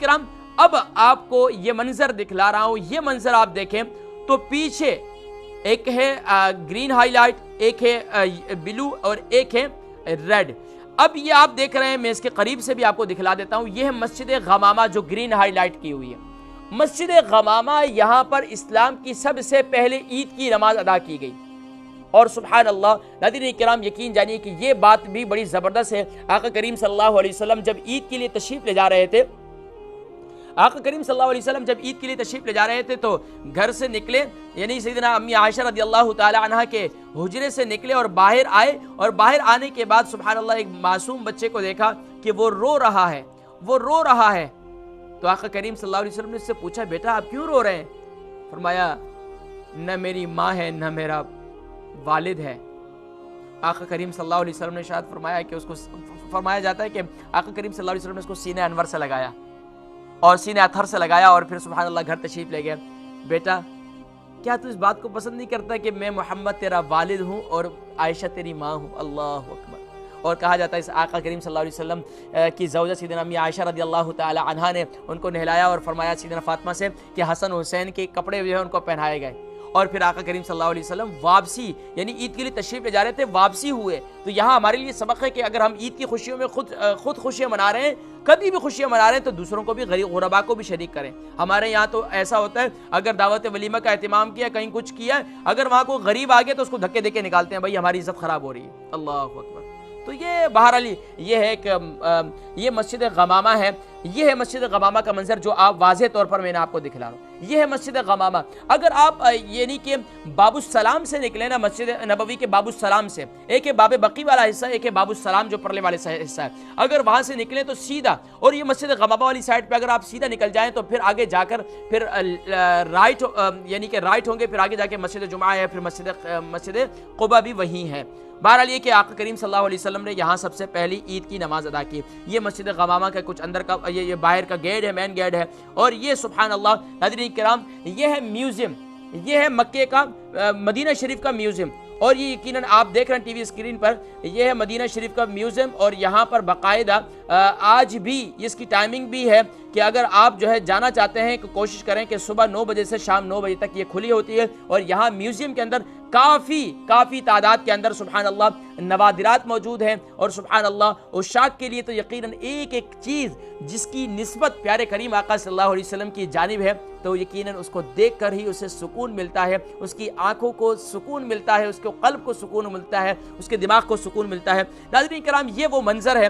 کرام اب آپ کو یہ منظر دکھلا رہا ہوں. یہ منظر آپ دیکھیں تو پیچھے ایک ہے گرین ہائی لائٹ, ایک ہے بلو اور ایک ہے ریڈ. اب یہ آپ دیکھ رہے ہیں, میں اس کے قریب سے بھی آپ کو دکھلا دیتا ہوں. یہ ہے مسجد غمامہ جو گرین ہائی لائٹ کی ہوئی ہے. مسجد غمامہ, یہاں پر اسلام کی سب سے پہلے عید کی نماز ادا کی گئی. اور سبحان اللہ ناظرین کرام یقین جانیے کہ یہ بات بھی بڑی زبردست ہے. آقا کریم صلی اللہ علیہ وسلم جب عید کے لیے تشریف لے جا رہے تھے, آقا کریم صلی اللہ علیہ وسلم جب عید کے لیے تشریف لے جا رہے تھے تو گھر سے نکلے, یعنی سیدنا امی عائشہ رضی اللہ تعالی عنہ کے حجرے سے نکلے اور باہر آئے, اور باہر آنے کے بعد سبحان اللہ ایک معصوم بچے کو دیکھا کہ وہ رو رہا ہے. تو آقا کریم صلی اللہ علیہ وسلم نے اس سے پوچھا, بیٹا آپ کیوں رو رہے ہیں؟ فرمایا, نہ میری ماں ہے نہ میرا والد ہے. آقا کریم صلی اللہ علیہ وسلم نے شاید فرمایا کہ اس کو, فرمایا جاتا ہے کہ آقا کریم صلی اللہ علیہ وسلم نے اس کو سینہ انور سے لگایا اور سینہ اطہر سے لگایا, اور پھر سبحان اللہ گھر تشریف لے گئے. بیٹا کیا تو اس بات کو پسند نہیں کرتا کہ میں محمد تیرا والد ہوں اور عائشہ تیری ماں ہوں؟ اللہ اکبر. اور کہا جاتا ہے اس آقا کریم صلی اللہ علیہ وسلم کی زوجہ سیدنا امی عائشہ رضی اللہ تعالی عنہا نے ان کو نہلایا اور فرمایا سیدنا فاطمہ سے کہ حسن حسین کے کپڑے جو ہیں ان کو پہنائے گئے. اور پھر آقا کریم صلی اللہ علیہ وسلم واپسی, یعنی عید کے لیے تشریف لے جا رہے تھے, واپسی ہوئے. تو یہاں ہمارے لیے سبق ہے کہ اگر ہم عید کی خوشیوں میں خود خوشیاں منا رہے ہیں, کبھی بھی خوشیاں منا رہے ہیں, تو دوسروں کو بھی غربا کو بھی شریک کریں. ہمارے یہاں تو ایسا ہوتا ہے, اگر دعوت ولیمہ کا اہتمام کیا, کہیں کچھ کیا, اگر وہاں کوئی غریب آ گیا تو اس کو دھکے دے کے نکالتے ہیں, بھائی ہماری عزت خراب ہو رہی ہے. اللہ اکبر. تو یہ بہرحال یہ ہے کہ یہ مسجد غمامہ ہے. یہ ہے مسجد غمامہ کا منظر جو آپ واضح طور پر میں نے آپ کو دکھلا رہا ہوں. یہ ہے مسجد غمامہ. اگر آپ یعنی کہ باب السلام سے نکلے نا, مسجد نبوی کے باب السلام سے, ایک ہے باب بقی والا حصہ, ایک ہے باب السلام جو پرلے والے حصہ ہے, اگر وہاں سے نکلیں تو سیدھا, اور یہ مسجد غمامہ والی سائڈ پہ اگر آپ سیدھا نکل جائیں تو پھر آگے جا کر پھر رائٹ, یعنی کہ رائٹ ہوں گے, پھر آگے جا کے مسجد جمعہ ہے, پھر مسجد قباء بھی وہی ہے. بہرحال یہ کہ آقا کریم صلی اللہ علیہ وسلم نے یہاں سب سے پہلی عید کی نماز ادا کی. یہ مسجد غمامہ کا کچھ اندر کا, یہ باہر کا گیٹ ہے, مین گیٹ ہے. اور یہ سبحان اللہ ناظرین کرام یہ ہے میوزیم, یہ ہے مکے کا مدینہ شریف کا میوزیم. اور یہ یقیناً آپ دیکھ رہے ہیں ٹی وی اسکرین پر, یہ ہے مدینہ شریف کا میوزیم. اور یہاں پر باقاعدہ آج بھی اس کی ٹائمنگ بھی ہے کہ اگر آپ جو ہے جانا چاہتے ہیں کہ کوشش کریں کہ صبح 9 بجے سے شام 9 بجے تک یہ کھلی ہوتی ہے. اور یہاں میوزیم کے اندر کافی تعداد کے اندر سبحان اللہ نوادرات موجود ہیں. اور سبحان اللہ عشاق کے لیے تو یقیناً ایک ایک چیز جس کی نسبت پیارے کریم آقا صلی اللہ علیہ وسلم کی جانب ہے, تو یقیناً اس کو دیکھ کر ہی اسے سکون ملتا ہے, اس کی آنکھوں کو سکون ملتا ہے, اس کے قلب کو سکون ملتا ہے, اس کے دماغ کو سکون ملتا ہے. ناظرین کرام یہ وہ منظر ہے.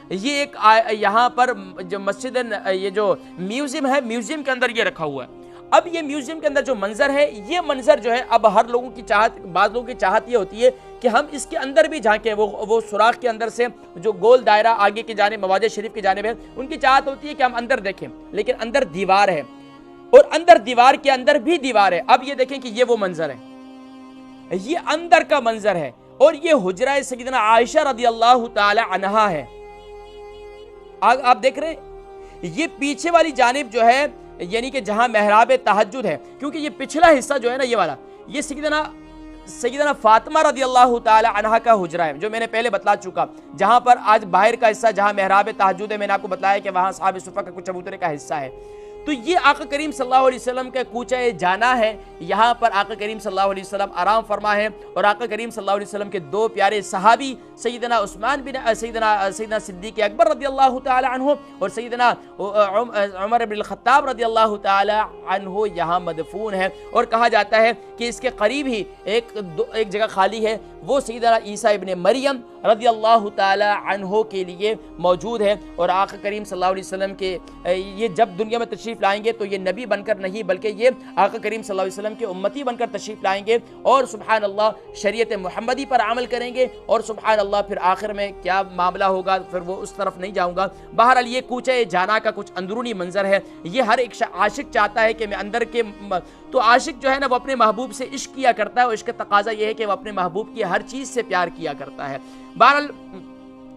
یہ ایک یہاں پر جو مسجد, یہ جو میوزیم ہے, میوزیم کے اندر یہ رکھا ہوا ہے. اب یہ میوزیم کے اندر جو منظر ہے, یہ منظر جو ہے اب ہر لوگوں کی چاہت, بعض لوگوں کی چاہت یہ ہوتی ہے کہ ہم اس کے اندر بھی جھانکیں. وہ سوراخ کے اندر سے جو گول دائرہ آگے کی جانب مواضع شریف کی جانب ہے, ان کی چاہت ہوتی ہے کہ ہم اندر دیکھیں, لیکن اندر دیوار ہے, اور اندر دیوار کے اندر بھی دیوار ہے. اب یہ دیکھیں کہ یہ وہ منظر ہے, یہ اندر کا منظر ہے, اور یہ حجرہ سیدنا عائشہ رضی اللہ تعالی عنہا ہے. آپ دیکھ رہے ہیں یہ پیچھے والی جانب جو ہے, یعنی کہ جہاں محراب تہجد ہے, کیونکہ یہ پچھلا حصہ جو ہے نا یہ والا, یہ سیدنا فاطمہ رضی اللہ تعالی عنہا کا حجرہ ہے, جو میں نے پہلے بتلا چکا. جہاں پر آج باہر کا حصہ جہاں محراب تہجد ہے, میں نے آپ کو بتلایا کہ وہاں اصحاب صفہ کا کچھ چبوترے کا حصہ ہے. تو یہ آقا کریم صلی اللہ علیہ وسلم کا کوچہ جانا ہے. یہاں پر آقا کریم صلی اللہ علیہ وسلم آرام فرما ہے, اور آقا کریم صلی اللہ علیہ وسلم کے دو پیارے صحابی سیدنا عثمان بن سیدنا صدیق اکبر رضی اللہ تعالی عنہ اور سیدنا عمر بن الخطاب رضی اللہ تعالی عنہ یہاں مدفون ہے. اور کہا جاتا ہے کہ اس کے قریب ہی ایک جگہ خالی ہے, وہ سیدنا عیسیٰ ابن مریم رضی اللہ تعالی عنہ کے لیے موجود ہے. اور آقا کریم صلی اللہ علیہ وسلم کے یہ جب دنیا میں تشریف لائیں گے تو یہ نبی بن کر نہیں, بلکہ یہ آقا کریم صلی اللہ علیہ وسلم کے امتی بن کر تشریف لائیں گے, اور سبحان اللہ شریعت محمدی پر عمل کریں گے. اور سبحان اللہ پھر آخر میں کیا معاملہ ہوگا, پھر وہ اس طرف نہیں جاؤں گا. بہرحال یہ کوچہ جانا کا کچھ اندرونی منظر ہے. یہ ہر ایک عاشق چاہتا ہے کہ میں اندر کے, تو عاشق جو ہے نا وہ اپنے محبوب سے عشق کیا کرتا ہے, اور عشق کا تقاضا یہ ہے کہ وہ اپنے محبوب کی ہر چیز سے پیار کیا کرتا ہے. بہرحال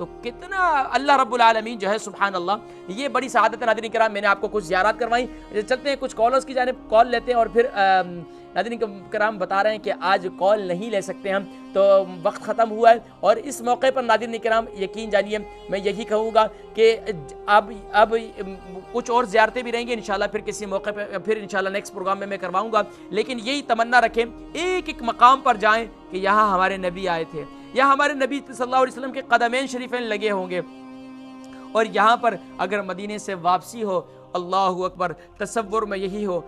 تو کتنا اللہ رب العالمین جو ہے سبحان اللہ، یہ بڑی سعادت ہے۔ ناظرین کرام میں نے آپ کو کچھ زیارات کروائی، چلتے ہیں کچھ کالرز کی جانب کال لیتے ہیں، اور پھر ناظرین کرام بتا رہے ہیں کہ آج کال نہیں لے سکتے ہم، تو وقت ختم ہوا ہے، اور اس موقع پر ناظرین کرام یقین جانیے میں یہی کہوں گا کہ اب کچھ اور زیارتیں بھی رہیں گی انشاءاللہ، پھر کسی موقع پہ پھر انشاءاللہ نیکسٹ پروگرام میں کرواؤں گا، لیکن یہی تمنا رکھیں ایک ایک مقام پر جائیں کہ یہاں ہمارے نبی آئے تھے، یہاں ہمارے نبی صلی اللہ علیہ وسلم کے قدمین شریفین لگے ہوں گے، اور یہاں پر اگر مدینے سے واپسی ہو، اللہ اکبر، تصور میں یہی ہو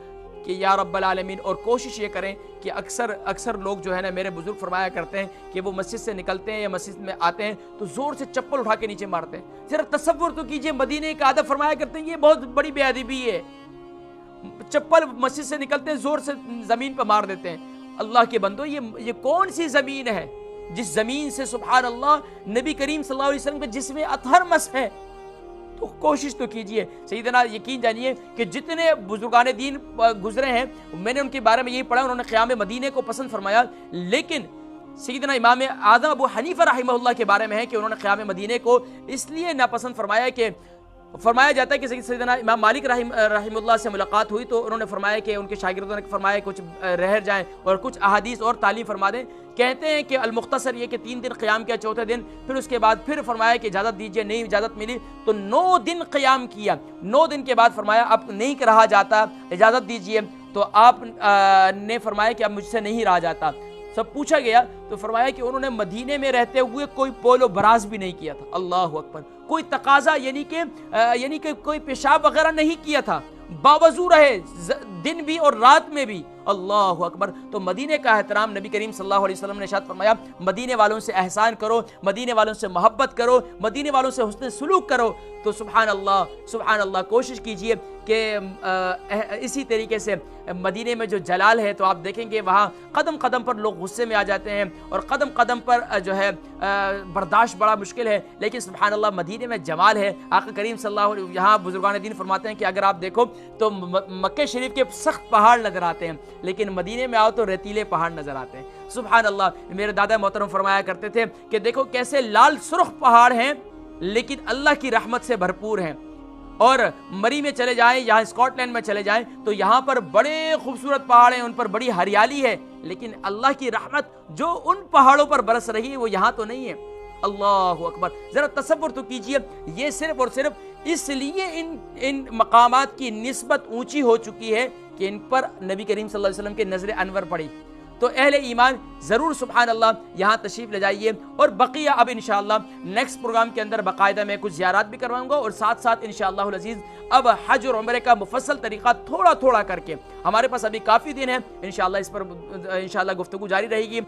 کہ یا رب العالمین، اور کوشش یہ کریں کہ اکثر لوگ جو ہے نا، میرے بزرگ فرمایا کرتے ہیں کہ وہ مسجد سے نکلتے ہیں یا مسجد میں آتے ہیں تو زور سے چپل اٹھا کے نیچے مارتے ہیں۔ ذرا تصور تو کیجئے، مدینے کا ادب فرمایا کرتے ہیں یہ بہت بڑی بے ادبی ہے، چپل مسجد سے نکلتے ہیں زور سے زمین پہ مار دیتے ہیں۔ اللہ کے بندو، یہ کون سی زمین ہے جس زمین سے سبحان اللہ نبی کریم صلی اللہ علیہ وسلم کے جسم اطہر مس ہے؟ تو کوشش تو کیجئے سیدنا، یقین جانیے کہ جتنے بزرگان دین گزرے ہیں، میں نے ان کے بارے میں یہی پڑھا، انہوں نے قیام مدینے کو پسند فرمایا، لیکن سیدنا امام اعظم ابو حنیفہ رحمہ اللہ کے بارے میں ہے کہ انہوں نے قیام مدینے کو اس لیے ناپسند فرمایا کہ فرمایا جاتا ہے کہ سیدنا امام مالک رحمہ اللہ سے ملاقات ہوئی تو انہوں نے فرمایا کہ ان کے شاگردوں نے فرمایا کچھ رہ جائیں اور کچھ احادیث اور تعلیم فرما دیں۔ کہتے ہیں کہ المختصر یہ کہ 3 دن قیام کیا، چوتھے دن پھر اس کے بعد پھر فرمایا کہ اجازت دیجئے، نہیں اجازت ملی تو 9 دن قیام کیا، 9 دن کے بعد فرمایا اب نہیں رہا جاتا، اجازت دیجئے، تو آپ نے فرمایا کہ اب مجھ سے نہیں رہا جاتا۔ سب پوچھا گیا تو فرمایا کہ انہوں نے مدینے میں رہتے ہوئے کوئی پول و براز بھی نہیں کیا تھا، اللہ اکبر، کوئی تقاضا یعنی کہ کوئی پیشاب وغیرہ نہیں کیا تھا، باوضو رہے دن بھی اور رات میں بھی، اللہ اکبر۔ تو مدینے کا احترام نبی کریم صلی اللہ علیہ وسلم نے ارشاد فرمایا مدینے والوں سے احسان کرو، مدینے والوں سے محبت کرو، مدینے والوں سے حسن سلوک کرو۔ تو سبحان اللہ کوشش کیجئے کہ اسی طریقے سے مدینے میں جو جلال ہے تو آپ دیکھیں گے وہاں قدم قدم پر لوگ غصے میں آ جاتے ہیں اور قدم قدم پر جو ہے برداشت بڑا مشکل ہے، لیکن سبحان اللہ مدینے میں جمال ہے۔ آقا کریم صلی اللہ علیہ وسلم یہاں بزرگان دین فرماتے ہیں کہ اگر آپ دیکھو تو مکہ شریف کے سخت پہاڑ نظر آتے ہیں، لیکن مدینے میں آؤ تو ریتیلے پہاڑ نظر آتے ہیں۔ سبحان اللہ، میرے دادا محترم فرمایا کرتے تھے کہ دیکھو کیسے لال سرخ پہاڑ ہیں لیکن اللہ کی رحمت سے بھرپور ہیں، اور مری میں چلے جائیں، یہاں اسکاٹ لینڈ میں چلے جائیں تو یہاں پر بڑے خوبصورت پہاڑ ہیں، ان پر بڑی ہریالی ہے، لیکن اللہ کی رحمت جو ان پہاڑوں پر برس رہی ہے وہ یہاں تو نہیں ہے۔ اللہ اکبر، ذرا تصور تو کیجئے، یہ صرف اور صرف اس لیے ان مقامات کی نسبت اونچی ہو چکی ہے کہ ان پر نبی کریم صلی اللہ علیہ وسلم کے نظر انور پڑی۔ تو اہل ایمان ضرور سبحان اللہ یہاں تشریف لے جائیے، اور بقیہ اب انشاءاللہ نیکسٹ پروگرام کے اندر باقاعدہ میں کچھ زیارات بھی کرواؤں گا، اور ساتھ ساتھ انشاءاللہ العزیز اب حج اور عمرے کا مفصل طریقہ تھوڑا تھوڑا کر کے، ہمارے پاس ابھی کافی دن ہے انشاءاللہ، اس پر انشاءاللہ گفتگو جاری رہے گی۔